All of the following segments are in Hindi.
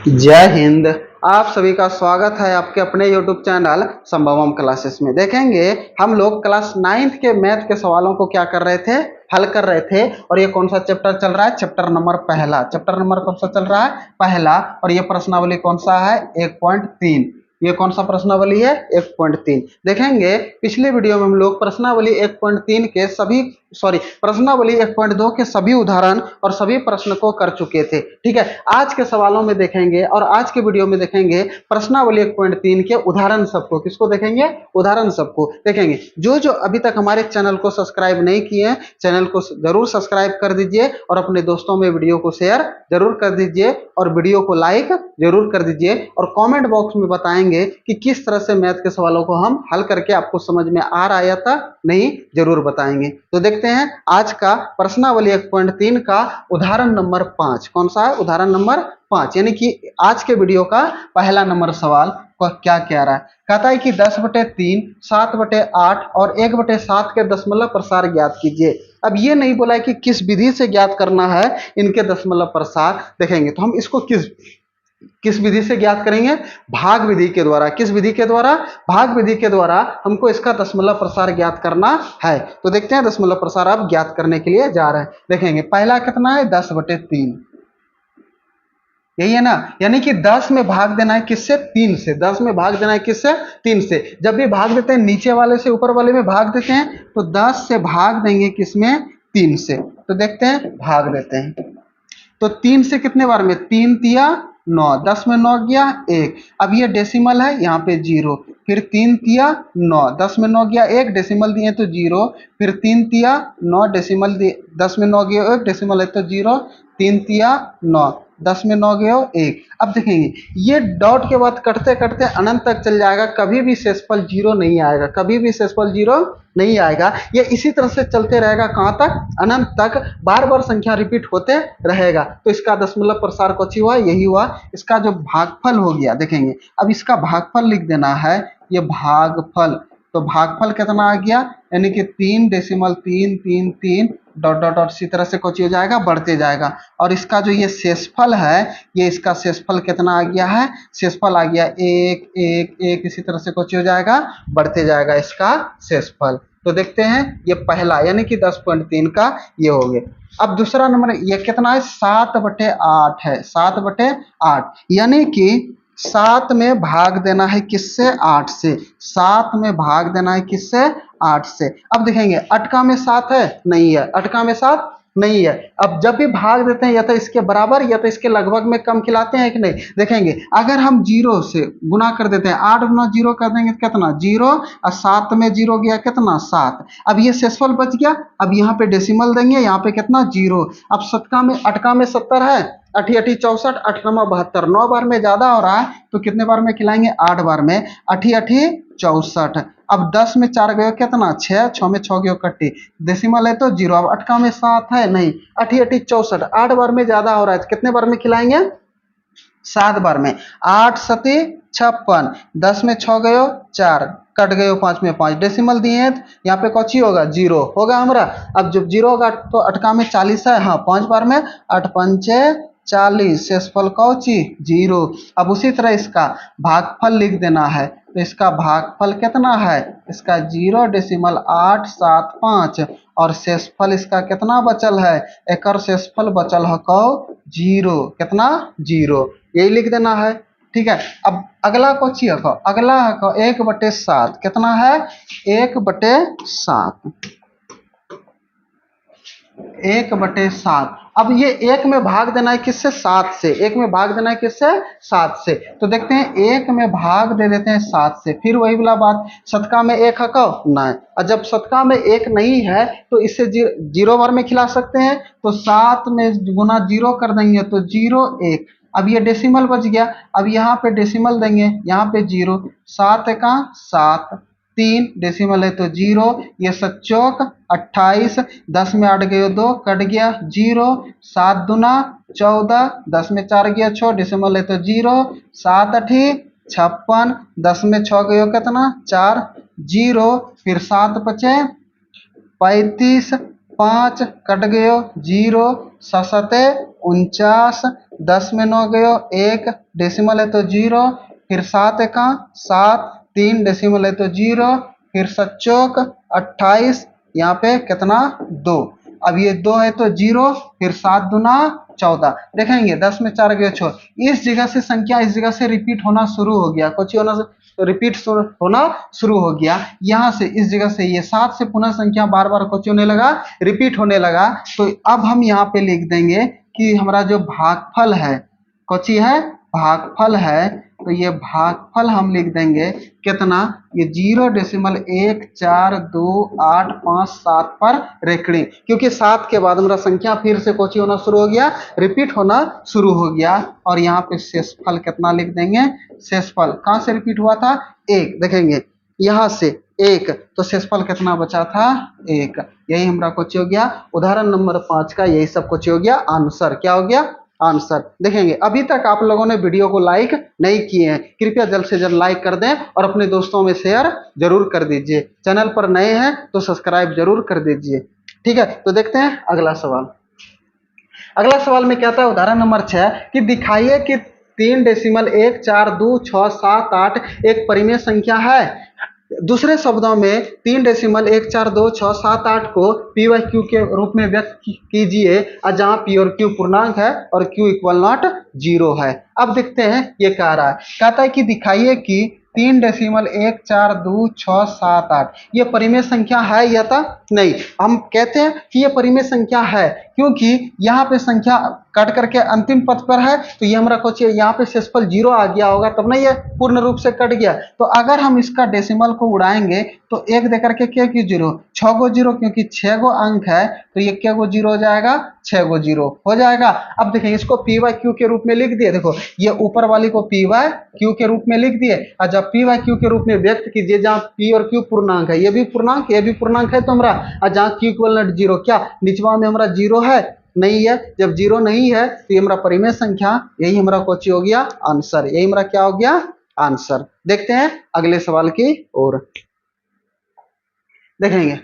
जय हिंद। आप सभी का स्वागत है आपके अपने YouTube चैनल संभवम क्लासेस में। देखेंगे हम लोग क्लास 9th के मैथ के सवालों को क्या कर रहे थे, हल कर रहे थे। और ये कौन सा चैप्टर चल रहा है? चैप्टर नंबर पहला। चैप्टर नंबर कौन सा चल रहा है? पहला। और ये प्रश्नावली कौन सा है? 1.3। ये कौन सा प्रश्नावली है? 1.3। देखेंगे पिछले वीडियो में हम लोग प्रश्नावली 1.3 के सभी प्रश्नावली 1.2 के सभी उदाहरण और सभी प्रश्न को कर चुके थे। ठीक है, आज के सवालों में देखेंगे और आज के वीडियो में देखेंगे प्रश्नावली 1.3 के उदाहरण सबको। किसको देखेंगे? उदाहरण सबको देखेंगे। जो जो अभी तक हमारे चैनल को सब्सक्राइब नहीं किए हैं, चैनल को जरूर सब्सक्राइब कर दीजिए और अपने दोस्तों में वीडियो को शेयर जरूर कर दीजिए और वीडियो को लाइक जरूर कर दीजिए और कमेंट बॉक्स में बताएंगे कि किस तरह से मैथ के सवालों को हम हल करके आपको समझ में आ रहा है या था नहीं, जरूर बताएंगे। तो देखते हैं आज का प्रश्नावली 1.3 का उदाहरण नंबर 5 कौन सा है? उदाहरण नंबर 5 यानी कि आज के वीडियो का पहला नंबर सवाल को क्या कह रहा है? कहता है कि 10/3, 7/8 और 1/7 के दशमलव प्रसार ज्ञात कीजिए। अब ये नहीं बोला है कि किस विधि से ज्ञात करना है इनके दशमलव प्रसार। देखेंगे तो हम इसको किस विधि से ज्ञात करेंगे? भाग विधि के द्वारा। किस विधि के द्वारा? भाग विधि के द्वारा हमको इसका दशमलव प्रसार ज्ञात करना है। तो देखते हैं दशमलव प्रसार अब ज्ञात करने के लिए जा रहे हैं। देखेंगे पहला कितना है? 10/3, यही है ना। यानी कि 10 में भाग देना है किससे? 3 से। 10 में भाग देना है किससे? 3 से। जब भी भाग देते हैं नीचे वाले से ऊपर वाले में भाग देते हैं तो 10 से भाग देंगे किसमें? 3 से। तो देखते हैं भाग देते हैं तो 3 से कितने बार में? 3 तिया 9, 10 में 9 गया 1। अब ये डेसिमल है, यहाँ पे 0। फिर 3 तिया 9, 10 में 9 गया 1, डेसिमल दिए तो 0। फिर 3 तिया 9, डेसिमल दिए 10 में 9 गया 1, डेसिमल है तो 0। 3 तिया 9, 10 में 9 गया 1। अब देखेंगे ये डॉट के बाद कटते कटते अनंत तक चल जाएगा, कभी भी शेषफल 0 नहीं आएगा, कभी भी शेषफल 0 नहीं आएगा। ये इसी तरह से चलते रहेगा कहां तक? अनंत तक। बार बार संख्या रिपीट होते रहेगा। तो इसका दशमलव प्रसार कौन हुआ? यही हुआ। इसका जो भागफल हो गया, देखेंगे अब इसका भागफल लिख देना है, ये भागफल। तो भागफल कितना आ गया? यानी कि 3.333 डॉट डॉट डॉट इसी तरह से कुछ हो जाएगा, बढ़ते जाएगा। और इसका जो ये शेषफल है, ये इसका शेषफल कितना आ गया है? शेषफल आ गया 1 1 1, इसी तरह से कुछ हो जाएगा, बढ़ते जाएगा इसका शेषफल। तो देखते हैं ये पहला यानी कि 10.3 का ये हो गया। अब दूसरा नंबर ये कितना है? 7/8 है। 7/8 यानी कि 7 में भाग देना है किससे? 8 से। 7 में भाग देना है किससे? 8 से। अब देखेंगे अटका में 7 है? नहीं है। अटका में 7 नहीं है। अब जब भी भाग देते हैं या तो इसके बराबर या तो इसके लगभग में कम खिलाते हैं कि नहीं। देखेंगे अगर हम 0 से गुना कर देते हैं, 8 गुना 0 कर देंगे कितना? 0। और 7 में 0 गया कितना? 7। अब ये शेषफल बच गया। अब यहाँ पे डेसिमल देंगे, यहाँ पे कितना? 0। अब शतका में अटका में 70 है, 8 8 64, 8 9 72, 9 बार में ज्यादा हो रहा है तो कितने बार में खिलाएंगे? 8 बार में। 8 8 64। अब 10 में 4 गए कितना? 6, 6 में 6 गए कट्टी, डेसिमल है तो 0। अब अटका में 7 है नहीं, 8 8 64, 8 बार में ज्यादा हो रहा है तो कितने बार में खिलाएंगे? 7 बार में। 8 7 56, 10 में 6 गयो 4, कट गयो 5 में 5, डेसिमल दिए हैं यहाँ पे कौची होगा? 0 होगा हमारा। अब जब 0 होगा तो अटका में 40 है, हाँ 5 बार में 8 पंचे 40, शेषफल कौची? 0। अब उसी तरह इसका भागफल लिख देना है। तो इसका भागफल कितना है? इसका 0.875 और शेषफल इसका कितना बचल है? एक शेषफल बचल है कौ? 0। कितना? 0। यही लिख देना है। ठीक है। अब अगला कौची है? अगला है 1/7। कितना है? 1/7। 1/7। अब ये 1 में भाग देना है किससे? 7 से। 1 में भाग देना है किससे? 7 से। तो देखते हैं 1 में भाग दे देते हैं 7 से। फिर वही वाला बात, शतका में 1 है का? नहीं। और जब शतका में 1 नहीं है तो इससे 0 बार में खिला सकते हैं। तो 7 में गुना 0 कर देंगे तो 0 1। अब ये डेसिमल बच गया। अब यहाँ पे डेसिमल देंगे, यहाँ पे 0। 7 का 7, 3 डेसिमल है तो 0। ये 7 चौक 28, 10 में 8 गए 2, कट गया 0। 7 दूना 14, 10 में 4 गया 6, डेसिमल है तो 0। 7 8 56, 10 में 6 गए कितना? 4, 0। फिर 7 5 35, 5 कट गयो 0, 7 49, 10 में 9 गयो 1, डेसिमल है तो 0, फिर 7 एका 7, 3 डेसिमल है तो 0, फिर 7 चौक 28, यहाँ पे कितना 2, अब ये 2 है तो 0, फिर 7 दूना 14, देखेंगे 10 में 4 गए 6, इस जगह से संख्या इस जगह से रिपीट होना शुरू हो गया, कुछ रिपीट होना शुरू हो गया, यहाँ से इस जगह से ये 7 से पुनः संख्या बार बार कुछ होने लगा, रिपीट होने लगा। तो अब हम यहाँ पे लिख देंगे कि हमारा जो भागफल है, कोची है भागफल है, तो ये भागफल हम लिख देंगे कितना, ये 0.142857 पर रेखड़ी, क्योंकि 7 के बाद हमारा संख्या फिर से कोची होना शुरू हो गया, रिपीट होना शुरू हो गया। और यहाँ पे शेषफल कितना लिख देंगे, शेषफल कहाँ से रिपीट हुआ था 1, देखेंगे यहाँ से 1, तो शेषफल कितना बचा था 1, यही हमारा कोची हो गया उदाहरण नंबर 5 का, यही सब कोची हो गया आंसर, क्या हो गया आंसर। देखेंगे अभी तक आप लोगों ने वीडियो को लाइक नहीं किए हैं, कृपया जल्द से जल्द लाइक कर दें और अपने दोस्तों में शेयर जरूर कर दीजिए, चैनल पर नए हैं तो सब्सक्राइब जरूर कर दीजिए, ठीक है। तो देखते हैं अगला सवाल। अगला सवाल में क्या था, उदाहरण नंबर 6 कि दिखाइए कि 3.14267 एक परिमेय संख्या है। दूसरे शब्दों में 3.14267 को पी वाई क्यू के रूप में व्यक्त कीजिए, जहां पी और क्यू पूर्णांक है और क्यू इक्वल नॉट 0 है। अब देखते हैं ये कह रहा है, कहता है कि दिखाइए कि 3.14267 ये परिमेय संख्या है या था नहीं। हम कहते हैं कि ये परिमेय संख्या है क्योंकि यहाँ पे संख्या कट करके अंतिम पद पर है, तो ये हमारा कुछ यहाँ पे शेषफल 0 आ गया होगा, तब ना ये पूर्ण रूप से कट गया। तो अगर हम इसका डेसिमल को उड़ाएंगे तो 1 दे करके क्या क्यों 0, 6 गो 0, क्योंकि 6 गो अंक है तो ये क्या गो 0 हो जाएगा, 6 गो 0 हो जाएगा। अब देखें इसको पी वाई क्यू के रूप में लिख दिए, देखो ये ऊपर वाली को पी वाई क्यू के रूप में लिख दिए, और जब पी वाई क्यू के रूप में व्यक्त कीजिए जहाँ पी और क्यू पूर्णांक है, ये भी पूर्णांक ये भी पूर्णांक है तो हमारा, और जहाँ क्यू इक्वल नॉट 0, क्या निचवा में हमारा 0 है नहीं है, जब 0 नहीं है तो ये हमारा परिमेय संख्या, यही हमारा कोची हो गया आंसर, यही हमारा क्या हो गया आंसर। देखते हैं अगले सवाल की ओर, देखेंगे।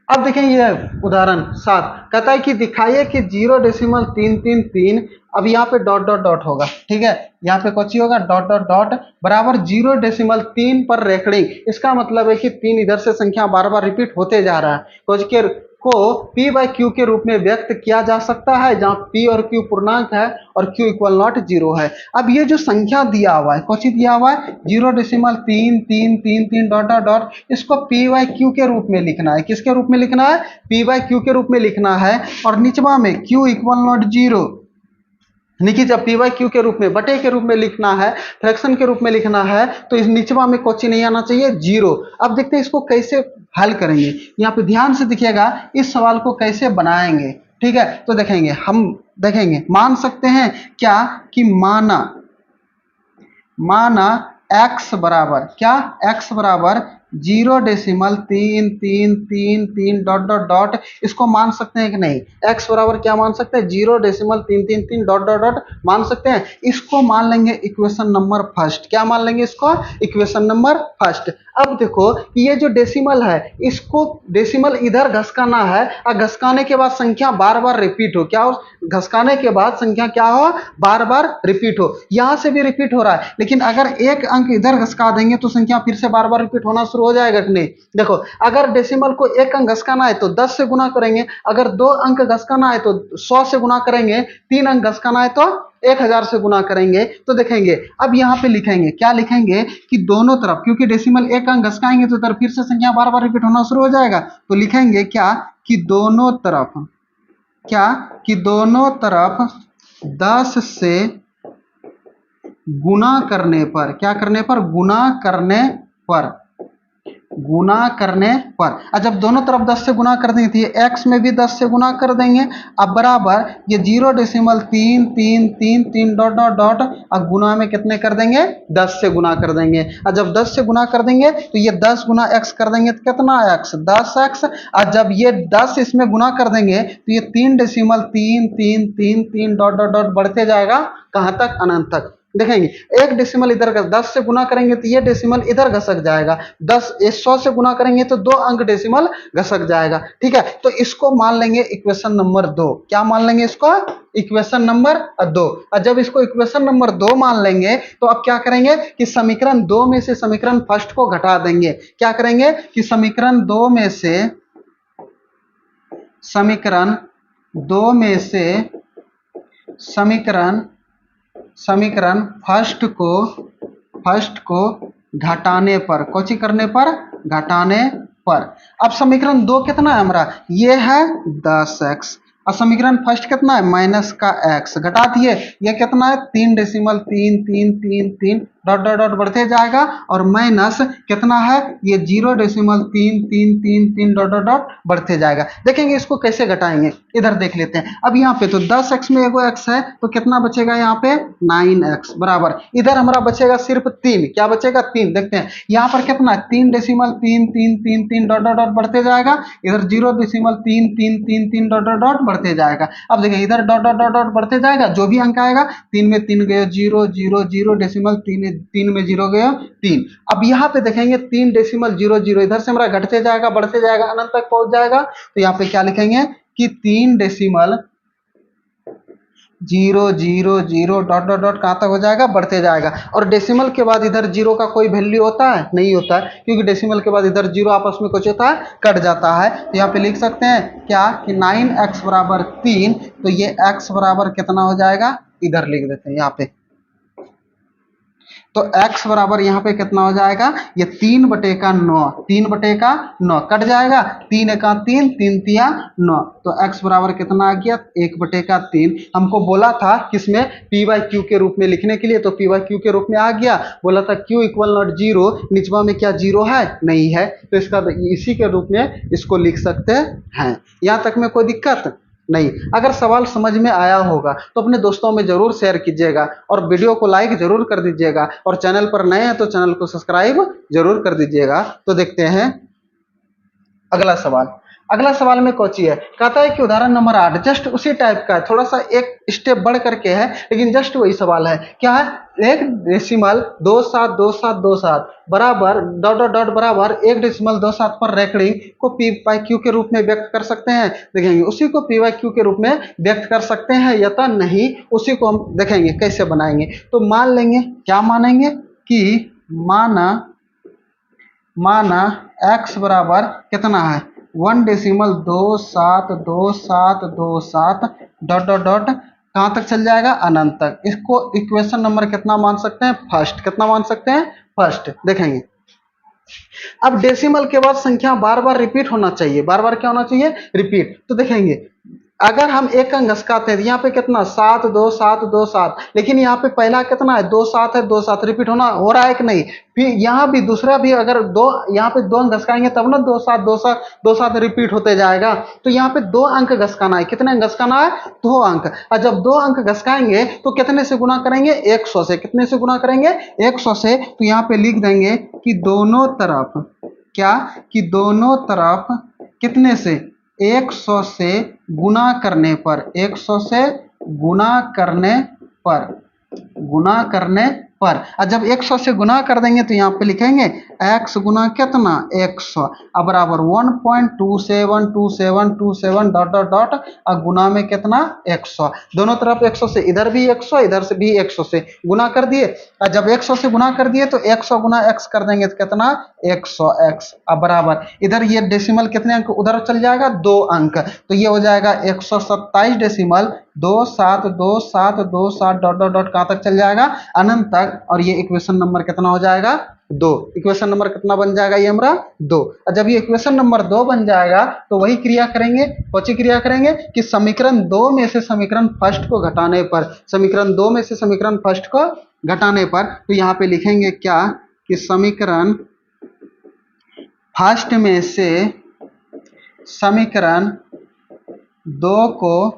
अब देखें ये उदाहरण 7 कहता है कि दिखाइए कि 0.333, अब यहाँ पे डॉट डॉट डॉट होगा, ठीक है, यहाँ पे कुछ होगा डॉट डॉट डॉट बराबर 0.3 पर रेखड़ी, इसका मतलब है कि 3 इधर से संख्या बार बार रिपीट होते जा रहा है, कुछ के को P बाई क्यू के रूप में व्यक्त किया जा सकता है जहां P और Q पूर्णांक है और Q इक्वल नॉट 0 है। अब ये जो संख्या दिया हुआ है, कौन दिया हुआ है 0.333 डॉट डॉट डॉट, इसको P बाई क्यू के रूप में लिखना है, किसके रूप में लिखना है, P बाई क्यू के रूप में लिखना है, और निचवा में Q इक्वल नॉट 0, देखिए जब पी वाई क्यू के रूप में बटे के रूप में लिखना है, फ्रैक्शन के रूप में लिखना है, तो इस निचवा में कोची नहीं आना चाहिए 0। अब देखते हैं इसको कैसे हल करेंगे, यहाँ पे ध्यान से देखिएगा इस सवाल को कैसे बनाएंगे, ठीक है। तो देखेंगे हम देखेंगे मान सकते हैं क्या कि माना x बराबर क्या, x बराबर 0.333 डॉट डॉट डॉट, इसको मान सकते हैं कि नहीं, x बराबर क्या मान सकते हैं 0.333 डॉट डॉट डॉट मान सकते हैं, इसको मान लेंगे इक्वेशन नंबर फर्स्ट, क्या मान लेंगे इसको इक्वेशन नंबर फर्स्ट। अब देखो ये जो डेसिमल है इसको डेसिमल इधर घसकाना है, और घसकाने के बाद संख्या बार बार रिपीट हो, क्या हो घसकाने के बाद संख्या क्या हो बार बार रिपीट हो, यहां से भी रिपीट हो रहा है, लेकिन अगर एक अंक इधर घसका देंगे तो संख्या फिर से बार बार रिपीट होना शुरू हो जाएगा कि नहीं। देखो अगर डेसिमल को एक अंक घसकाना है तो 10 से गुना करेंगे, अगर 2 अंक घसकाना है तो 100 से गुना करेंगे, 3 अंक घसकाना है तो 1000 से गुना करेंगे। तो देखेंगे अब यहाँ पे लिखेंगे क्या, लिखेंगे कि दोनों तरफ, क्योंकि डेसिमल एक अंक घसकाएंगे तो इधर फिर से संख्या बार बार रिपीट होना शुरू हो जाएगा, तो लिखेंगे क्या कि दोनों तरफ, क्या कि दोनों तरफ 10 से गुना करने पर, क्या करने पर, गुना करने पर, और जब दोनों तरफ 10 से गुना कर देंगे तो ये x में भी 10 से गुना कर देंगे, अब बराबर ये 0.333 डॉट डॉट डॉट, और गुना में कितने कर देंगे 10 से गुना कर देंगे, और जब 10 से गुना कर देंगे तो ये 10 गुना x कर देंगे तो कितना x 10x, और जब ये 10 इसमें गुना कर देंगे तो ये 3.333 डॉट डॉट डॉट बढ़ते जाएगा कहाँ तक, अनंत तक। देखेंगे 1 डेसिमल इधर का 10 से गुना करेंगे तो ये डेसिमल इधर घसक जाएगा, 100 से गुना करेंगे तो 2 अंक डेसिमल घसक जाएगा। ठीक है, तो इसको मान लेंगे इक्वेशन नंबर 2। क्या मान लेंगे इसको? Equation number 2। और जब इसको इक्वेशन नंबर 2 मान लेंगे तो अब क्या करेंगे कि समीकरण 2 में से समीकरण फर्स्ट को घटा देंगे। क्या करेंगे कि समीकरण 2 में से समीकरण 2 में से समीकरण फर्स्ट को घटाने पर, कोची करने पर? घटाने पर। अब समीकरण 2 कितना है हमारा? ये है 10x और समीकरण फर्स्ट कितना है? माइनस का x। घटा दिए, ये कितना है? 3.333 डॉट डॉट डॉट बढ़ते जाएगा और माइनस कितना है? ये 0.3333 डॉट डॉट डॉट बढ़ते जाएगा। देखेंगे इसको कैसे घटाएंगे, इधर देख लेते हैं। अब यहाँ पे तो 10x में एगो x है तो कितना बचेगा यहाँ पे? 9x बराबर, इधर हमारा बचेगा सिर्फ 3। क्या बचेगा? 3। देखते हैं यहाँ पर कितना है? 3.333 डॉट डॉट डॉट बढ़ते जाएगा, इधर 0.3333 डॉट डॉट डॉट बढ़ते जाएगा। अब देखिए इधर डॉट डॉट डॉट डॉट बढ़ते जाएगा, जो भी अंक आएगा 3 में 3 गए 0 0 0 डेसिमल 3 में 0 गया 3। अब यहाँ पे देखेंगे 3.00 इधर से हमारा घटते जाएगा, बढ़ते जाएगा, अनंत तक पहुंच जाएगा। तो यहाँ पे क्या लिखेंगे कि 3.000 डॉट डॉट डॉट कहाँ तक हो जाएगा? बढ़ते जाएगा। और डेसिमल के बाद इधर 0 का कोई वैल्यू होता है? नहीं होता है, क्योंकि डेसिमल के बाद इधर 0 आपस में कुछ होता है? कट जाता है। तो यहाँ पे लिख सकते हैं क्या कि 9x बराबर 3। तो ये x बराबर कितना हो जाएगा? इधर लिख देते हैं यहाँ पे। तो x बराबर यहाँ पे कितना हो जाएगा? ये 3/9, 3/9 कट जाएगा, 3 एका 3, 3 तिया 9। तो x बराबर कितना आ गया? 1/3। हमको बोला था किसमें? p बाई क्यू के रूप में लिखने के लिए, तो p बाई क्यू के रूप में आ गया। बोला था q इक्वल नॉट 0, निचवा में क्या 0 है? नहीं है, तो इसका इसी के रूप में इसको लिख सकते हैं। यहाँ तक में कोई दिक्कत नहीं। अगर सवाल समझ में आया होगा तो अपने दोस्तों में जरूर शेयर कीजिएगा और वीडियो को लाइक जरूर कर दीजिएगा, और चैनल पर नए हैं तो चैनल को सब्सक्राइब जरूर कर दीजिएगा। तो देखते हैं अगला सवाल। अगला सवाल में कोची है, कहता है कि उदाहरण नंबर 8 जस्ट उसी टाइप का है, थोड़ा सा एक स्टेप बढ़ करके है, लेकिन जस्ट वही सवाल है। क्या है? 1.272727 बराबर डॉट डॉट डॉट बराबर 1.27 पर रैंकिंग को p बाई क्यू के रूप में व्यक्त कर सकते हैं। देखेंगे उसी को p बाई क्यू के रूप में व्यक्त कर सकते हैं या तो नहीं, उसी को हम देखेंगे कैसे बनाएंगे। तो मान लेंगे, क्या मानेंगे कि माना x बराबर कितना है? 1.272727 डॉट डॉट डॉट कहाँ तक चल जाएगा? अनंत तक। इसको इक्वेशन नंबर कितना मान सकते हैं? फर्स्ट। कितना मान सकते हैं? फर्स्ट। देखेंगे अब डेसिमल के बाद संख्या बार बार रिपीट होना चाहिए। बार बार क्या होना चाहिए? रिपीट। तो देखेंगे अगर हम एक अंक घसकाते हैं यहाँ पे कितना? 72727, लेकिन यहाँ पे पहला कितना है? 27 है, 27 रिपीट हो रहा है कि नहीं? फिर यहाँ भी दूसरा भी अगर यहाँ पे 2 अंक घसकाएंगे तब ना 27 रिपीट होते जाएगा। तो यहाँ पे 2 अंक घसकाना है। कितने अंक घसकाना है? 2 अंक। और जब 2 अंक घसकाएंगे तो कितने से गुना करेंगे? 100 से। कितने से गुना करेंगे? 100 से। तो यहाँ पे लिख देंगे कि दोनों तरफ क्या? कि दोनों तरफ कितने से? 100 से गुना करने पर, 100 से गुना करने पर। और जब 100 से गुना कर देंगे तो यहाँ पे लिखेंगे x गुना कितना? 100 अब बराबर 1.272727 डॉट डॉट डॉट और गुना में कितना? 100। दोनों तरफ 100 से, इधर भी 100 इधर से भी 100 से गुना कर दिए। और जब 100 से गुना कर दिए तो 100 गुना x कर देंगे तो कितना? 100x। अब बराबर इधर ये डेसिमल कितने अंक उधर चल जाएगा? 2 अंक। तो ये हो जाएगा 127.272727 डॉट डॉट डॉट कहाँ तक चल जाएगा? अनंत तक। और ये इक्वेशन नंबर कितना हो जाएगा? 2। इक्वेशन नंबर कितना बन जाएगा? ये हमारा 2। और जब ये इक्वेशन नंबर 2 बन जाएगा तो वही क्रिया करेंगे। कौन सी क्रिया करेंगे? कि समीकरण 2 में से समीकरण फर्स्ट को घटाने पर, समीकरण 2 में से समीकरण फर्स्ट को घटाने पर। तो यहाँ पे लिखेंगे क्या? कि समीकरण फर्स्ट में से समीकरण 2 को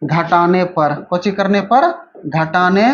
घटाने पर, कोची करने पर? घटाने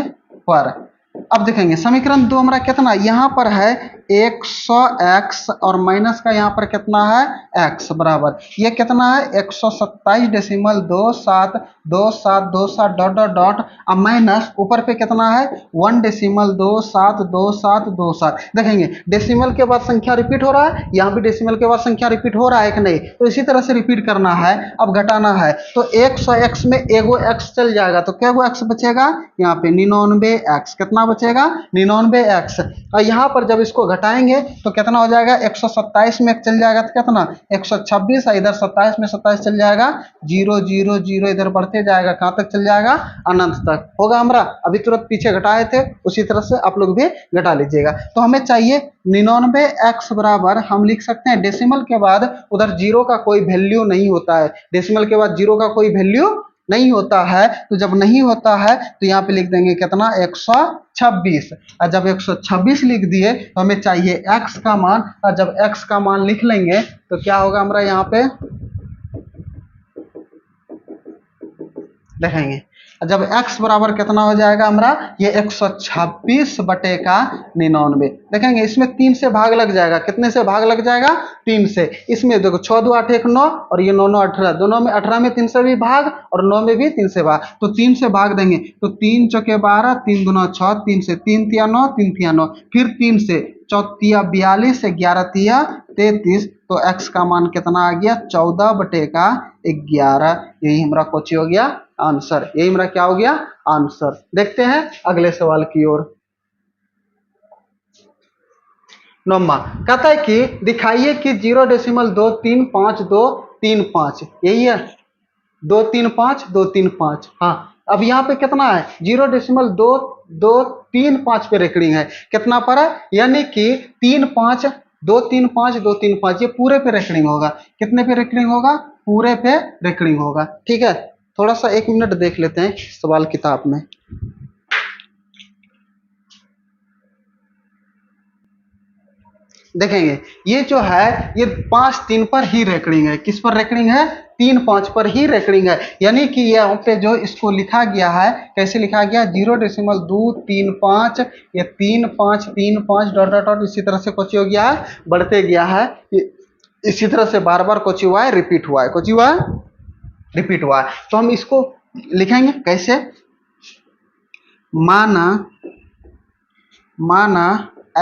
पर। अब देखेंगे समीकरण 2 हमारा कितना? यहाँ पर है 100x और माइनस का यहाँ पर कितना है x बराबर ये कितना है 127.272727 डॉट डॉट डॉट अब माइनस ऊपर पे कितना है 1.272727 देखेंगे डेसिमल के बाद संख्या रिपीट हो रहा है, यहाँ भी डेसिमल के बाद संख्या रिपीट हो रहा है कि नहीं, तो इसी तरह से रिपीट करना है। अब घटाना है तो 100x में एगो x चल जाएगा तो क्या x बचेगा यहाँ पे 99x, कितना बचेगा 99x। और यहाँ पर जब इसको घटाएंगे तो कितना हो जाएगा 127 में चल जाएगा तो कितना 126, इधर 27 में 27 चल जाएगा 0 0 0 इधर बढ़ते जाएगा कहाँ तक चल जाएगा अनंत तक होगा। हमारा अभी तुरंत पीछे घटाए थे उसी तरह से आप लोग भी घटा लीजिएगा। तो हमें चाहिए 99x बराबर हम लिख सकते हैं डेसिमल के बाद उधर जीरो का कोई वैल्यू नहीं होता है, डेसिमल के बाद जीरो का कोई वैल्यू नहीं होता है, तो जब नहीं होता है तो यहाँ पे लिख देंगे कितना 126। और जब 126 लिख दिए तो हमें चाहिए x का मान, और जब x का मान लिख लेंगे तो क्या होगा हमारा यहाँ पे देखेंगे जब x बराबर कितना हो जाएगा हमारा ये 126 बटे का 99 देखेंगे इसमें 3 से भाग लग जाएगा, कितने से भाग लग जाएगा 3 से। इसमें देखो 6 2 8 1 9 और ये 9 9 18 दोनों में 18 में 3 से भी भाग और 9 में भी 3 से भाग, तो 3 से भाग देंगे तो 3 चौके 12 3 दूना 6 3 से 3 तिया 9 3 तिया 9 फिर 3 से 4 42 11 तिया 33 तो x का मान कितना आ गया 14 बटे का 11। यही हमारा क्वेश्चन हो गया आंसर, यही हमारा क्या हो गया आंसर। देखते हैं अगले सवाल की ओर। 9वां कहता है कि दिखाइए कि 0.235 यही है 235 हाँ। अब यहाँ पे कितना है 0.2235 पे रेकरिंग है, कितना पर है यानी कि 235 ये पूरे पे रेकरिंग होगा, कितने पे रेकरिंग होगा पूरे पे रेकरिंग होगा। ठीक है थोड़ा सा 1 मिनट देख लेते हैं सवाल किताब में। देखेंगे ये जो है ये 5 3 पर ही रेकरिंग है, किस पर रेकरिंग है 3 5 पर ही रेकरिंग है, यानी कि यहाँ पे जो इसको लिखा गया है कैसे लिखा गया 0.235 ये 3 5 3 5 डॉट डॉट डॉट इसी तरह से कुछ हो गया है बढ़ते गया है, इसी तरह से बार बार कुछ हुआ है रिपीट हुआ है कुछ हुआ है रिपीट हुआ है। तो हम इसको लिखेंगे कैसे माना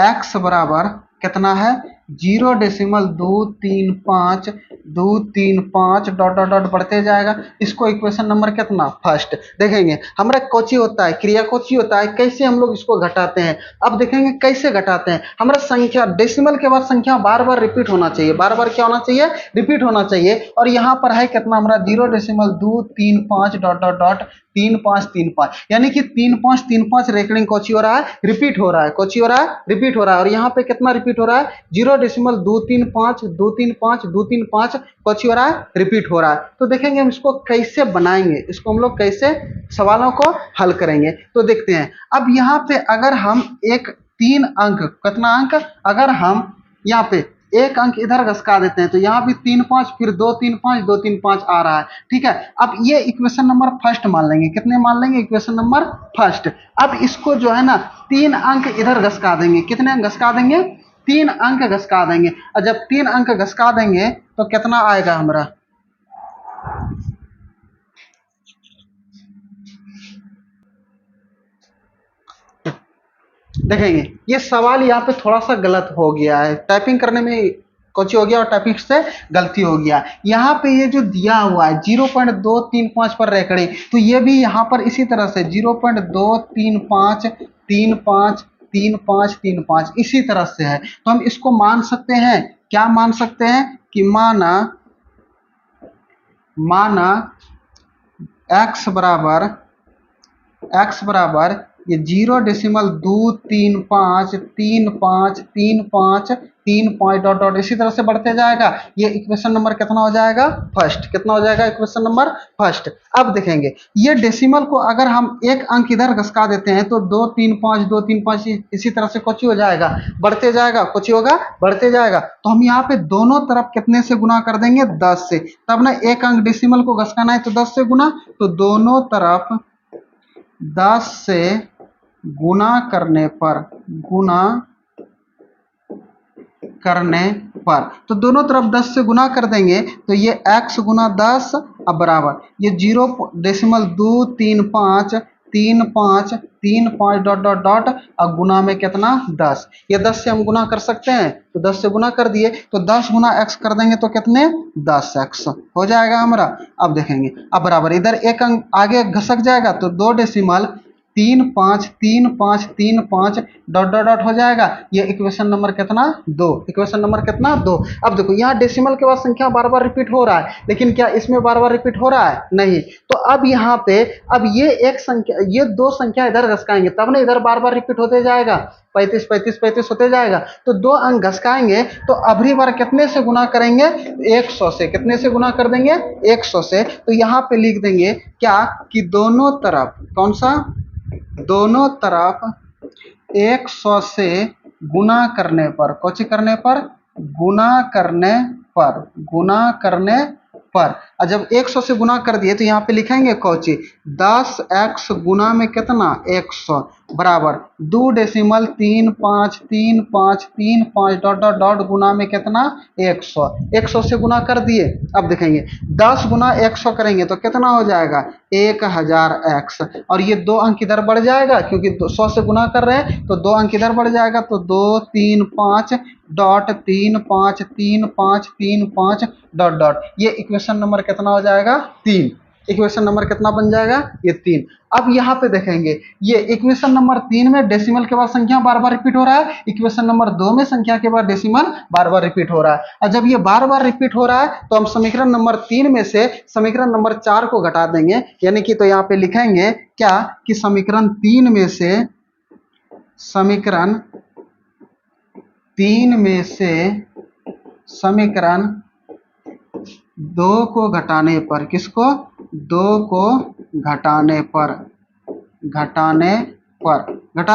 x बराबर कितना है 0.235 डॉट डॉट डॉट बढ़ते जाएगा। इसको इक्वेशन नंबर कितना फर्स्ट देखेंगे हमारा कोची होता है क्रिया कोची होता है, कैसे हम लोग इसको घटाते हैं। अब देखेंगे कैसे घटाते हैं, हमारा संख्या डेसिमल के बाद संख्या बार बार रिपीट होना चाहिए, बार बार क्या होना चाहिए रिपीट होना चाहिए। और यहाँ पर है कितना हमारा 0.235 डॉट डॉट डॉट 3535 यानी कि 3535 रेकरिंग कोची हो रहा है रिपीट हो रहा है, कोची हो रहा है रिपीट हो रहा है। और यहाँ पे कितना रिपीट हो रहा है 0.235 कोची हो रहा है रिपीट हो रहा है। तो देखेंगे हम इसको कैसे बनाएंगे, इसको हम लोग कैसे सवालों को हल करेंगे तो देखते हैं। अब यहाँ पे अगर हम एक 3 अंक कितना अंक अगर हम यहाँ पे एक अंक इधर घसका देते हैं तो यहाँ भी 3 5 फिर 2 3 5 2 3 5 आ रहा है। ठीक है अब ये इक्वेशन नंबर फर्स्ट मान लेंगे, कितने मान लेंगे इक्वेशन नंबर फर्स्ट। अब इसको जो है ना 3 अंक इधर घसका देंगे, कितने अंक घसका देंगे 3 अंक घसका देंगे। और जब 3 अंक घसका देंगे तो कितना आएगा हमारा देखेंगे ये सवाल यहाँ पे थोड़ा सा गलत हो गया है, टाइपिंग करने में कुछ हो गया और टाइपिंग से गलती हो गया। यहाँ पे ये जो दिया हुआ है 0.235 पर रेकड़े तो ये भी यहाँ पर इसी तरह से 0.235 इसी तरह से है। तो हम इसको मान सकते हैं क्या मान सकते हैं कि माना x बराबर ये 0.235 डॉट डॉट इसी तरह से बढ़ते जाएगा। ये इक्वेशन नंबर कितना हो जाएगा फर्स्ट, कितना हो जाएगा इक्वेशन नंबर फर्स्ट। अब देखेंगे ये डेसिमल को अगर हम एक अंक इधर घसका देते हैं तो 2 3 5 2 3 5 इसी तरह से कुछ हो जाएगा बढ़ते जाएगा, कुछ होगा बढ़ते जाएगा। तो हम यहाँ पे दोनों तरफ कितने से गुना कर देंगे 10 से, तब ना एक अंक डेसिमल को घसकाना है तो 10 से गुना, तो दोनों तरफ 10 से गुना करने पर करने पर, तो दोनों तरफ 10 से गुना कर देंगे तो ये x गुना 10 अब बराबर ये 0.235 डॉट डॉट डॉट और गुना में कितना 10, ये 10 से हम गुना कर सकते हैं तो 10 से गुना कर दिए तो 10 गुना x कर देंगे तो कितने 10x हो जाएगा हमारा। अब देखेंगे अब बराबर इधर एक अंक आगे घसक जाएगा तो 2.35 डॉट डॉट डॉट हो जाएगा। ये इक्वेशन नंबर कितना 2, इक्वेशन नंबर कितना 2। अब देखो यहाँ डेसिमल के बाद संख्या बार बार रिपीट हो रहा है, लेकिन क्या इसमें बार बार रिपीट हो रहा है नहीं। तो अब यहाँ पे अब ये एक संख्या ये दो संख्या इधर घसकाएंगे तब ना इधर बार बार रिपीट होते जाएगा, 35 होते जाएगा तो दो अंक घसकाएंगे तो अबरी बार कितने से गुना करेंगे 100 से, कितने से गुना कर देंगे 100 से। तो यहाँ पे लिख देंगे क्या कि दोनों तरफ कौन सा दोनों तरफ 100 से गुना करने पर कौची करने पर गुना करने पर और जब 100 से गुना कर दिए तो यहाँ पे लिखेंगे कौची 10x गुना में कितना 100 बराबर 2.35 डॉट डॉट डॉट गुना में कितना 100 से गुना कर दिए। अब देखेंगे 10 गुना 100 करेंगे तो कितना हो जाएगा 1000x और ये दो अंक इधर बढ़ जाएगा क्योंकि 100 से गुना कर रहे हैं तो दो अंक इधर बढ़ जाएगा तो 235 डॉट डॉट ये इक्वेशन नंबर कितना हो जाएगा 3। इक्वेशन नंबर कितना बन जाएगा ये 3। अब यहाँ पे देखेंगे ये इक्वेशन नंबर 3 में डेसिमल के बाद संख्या बार बार रिपीट हो रहा है, इक्वेशन नंबर 2 में संख्या के बाद डेसिमल बार बार रिपीट हो रहा है। और जब ये बार बार रिपीट हो रहा है तो हम समीकरण नंबर 3 में से समीकरण नंबर 4 को घटा देंगे, यानी कि तो यहाँ पे लिखेंगे क्या कि समीकरण 3 में समीकरण 2 को घटाने पर किसको 2 को घटाने पर घटा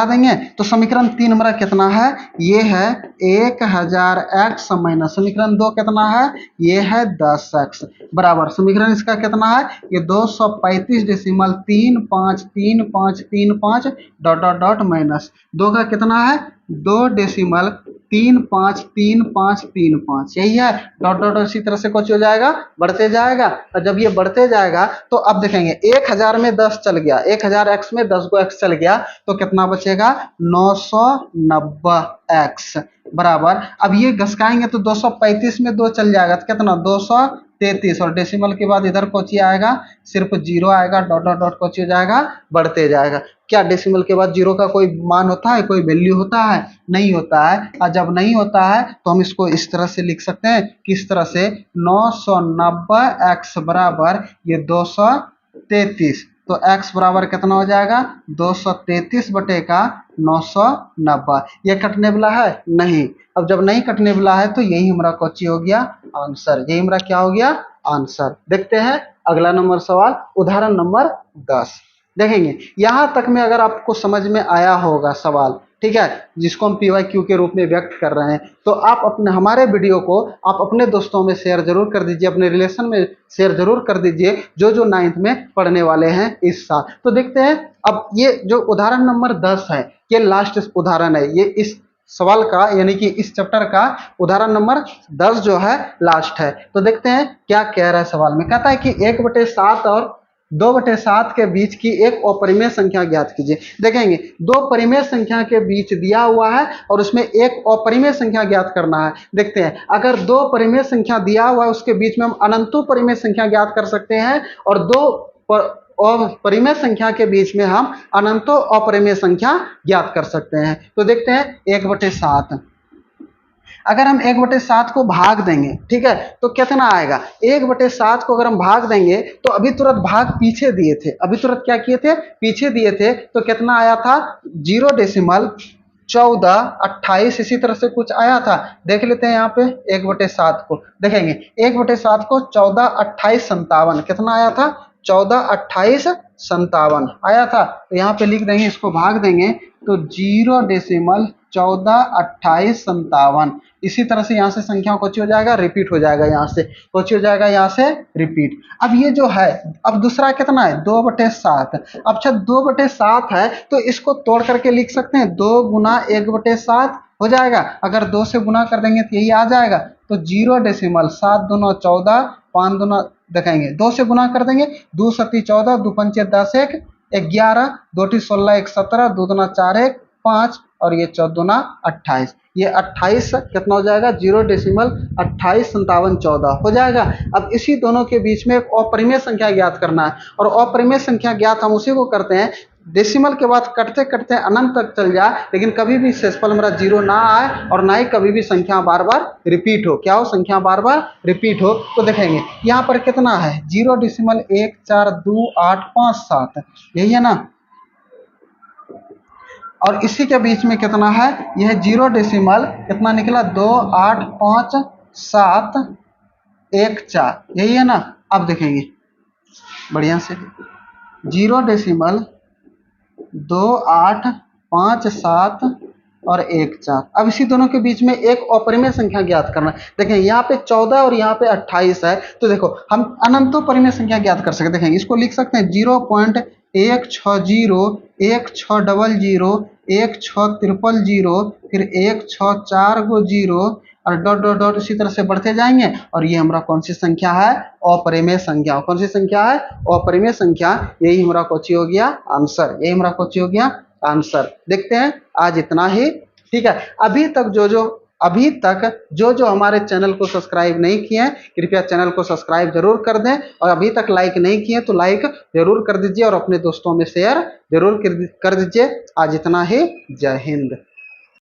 देंगे तो समीकरण 3 हमारा कितना है ये है 1000x माइनस समीकरण 2 कितना है ये है 10x बराबर समीकरण इसका कितना है ये 235.35 डॉट डॉट डॉट माइनस 2 का कितना है 2.35 यही है डॉट डॉट इसी तरह से कुछ हो जाएगा बढ़ते जाएगा। और जब ये बढ़ते जाएगा तो अब देखेंगे 1000 में 10 चल गया 1000x में 10 को x चल गया तो कितना बचेगा 990x बराबर अब ये घसकाएंगे तो 235 में 2 चल जाएगा तो कितना 233 और डेसिमल के बाद इधर कोची आएगा सिर्फ 0 आएगा डॉट डॉट डॉट कोची हो जाएगा बढ़ते जाएगा। क्या डेसिमल के बाद 0 का कोई मान होता है कोई वैल्यू होता है नहीं होता है। और जब नहीं होता है तो हम इसको इस तरह से लिख सकते हैं किस तरह से 990x बराबर ये 233 तो x बराबर कितना हो जाएगा 233 बटे का 990 ये कटने वाला है नहीं। अब जब नहीं कटने वाला है तो यही हमारा कोची हो गया आंसर, यही हमारा क्या हो गया आंसर। देखते हैं अगला नंबर सवाल उदाहरण नंबर 10 देखेंगे। यहां तक में अगर आपको समझ में आया होगा सवाल ठीक है जिसको हम PYQ के रूप में व्यक्त कर रहे हैं तो आप अपने हमारे वीडियो को आप अपने दोस्तों में शेयर जरूर कर दीजिए, अपने रिलेशन में शेयर जरूर कर दीजिए जो 9th में पढ़ने वाले हैं इस साल। तो देखते हैं अब ये जो उदाहरण नंबर 10 है ये लास्ट उदाहरण है, ये इस सवाल का यानी कि इस चैप्टर का उदाहरण नंबर 10 जो है लास्ट है। तो देखते हैं क्या कह रहा है सवाल में। कहता है कि 1/7 और 2/7 के बीच की एक अपरिमेय संख्या ज्ञात कीजिए। देखेंगे दो परिमेय संख्या के बीच दिया हुआ है और उसमें एक अपरिमेय संख्या ज्ञात करना है। देखते हैं अगर दो परिमेय संख्या दिया हुआ है उसके बीच में हम अनंतो परिमेय संख्या ज्ञात कर सकते हैं और दो परिमेय संख्या के बीच में हम अनंतो अपरिमेय संख्या ज्ञात कर सकते हैं। तो देखते हैं 1/7 अगर हम 1/7 को भाग देंगे ठीक है तो कितना आएगा 1/7 को अगर हम भाग देंगे तो अभी तुरंत भाग पीछे दिए थे, अभी तुरंत क्या किए थे पीछे दिए थे तो कितना आया था 0.1428 इसी तरह से कुछ आया था। देख लेते हैं यहाँ पे 1/7 को देखेंगे 1/7 को 142857 कितना आया था 142857 आया था। तो यहाँ पे लिख देंगे इसको भाग देंगे तो 0.142857 इसी तरह से यहाँ से संख्या कोची हो जाएगा रिपीट हो जाएगा, यहाँ से कोची हो जाएगा यहाँ से रिपीट। अब ये जो है अब दूसरा कितना है 2/7। अब जब 2/7 है तो इसको तोड़ करके लिख सकते हैं 2 गुना 1/7 हो जाएगा। अगर 2 से गुना कर देंगे तो यही आ जाएगा। तो 0 7 दूना 14, 5 दूना देखेंगे 2 से गुना कर देंगे, 2 सती 14, 2 पंचे 10, 1 11, 2 टी 16, 1 17, 2 दूना 4, 1 5 और ये 14 दूना 28। ये 28 कितना हो जाएगा 0.285714 हो जाएगा। अब इसी दोनों के बीच में एक अपरिमेय संख्या ज्ञात करना है, और अपरिमेय संख्या ज्ञात हम उसी को करते हैं डेसिमल के बाद कटते कटते अनंत तक चल जाए, लेकिन कभी भी शेषफल मेरा 0 ना आए और ना ही कभी भी संख्या बार बार रिपीट हो। क्या हो? संख्या बार बार रिपीट हो। तो देखेंगे यहाँ पर कितना है 0.142857 यही है ना, और इसी के बीच में कितना है, यह 0 कितना निकला 2855714 यही है ना। अब देखेंगे बढ़िया से 0.2857 और 14। अब इसी दोनों के बीच में एक अपरिमेय संख्या ज्ञात करना है। देखें यहाँ पे 14 और यहाँ पे 28 है, तो देखो हम अनंतो परिमेय संख्या ज्ञात कर सकते हैं। देखेंगे इसको लिख सकते हैं 0.160 1600 1600 फिर 164 गो 0 और डॉट डॉट डॉट इसी तरह से बढ़ते जाएंगे, और ये हमारा कौन सी संख्या है? अपरिमेय संख्या। कौन सी संख्या है? अपरिमेय संख्या। यही हमारा कोची हो गया आंसर, यही हमारा कोची हो गया आंसर। देखते हैं आज इतना ही, ठीक है। अभी तक जो हमारे चैनल को सब्सक्राइब नहीं किए हैं कृपया चैनल को सब्सक्राइब जरूर कर दें, और अभी तक लाइक नहीं किए तो लाइक जरूर कर दीजिए और अपने दोस्तों में शेयर जरूर कर दीजिए। आज इतना ही, जय हिंद।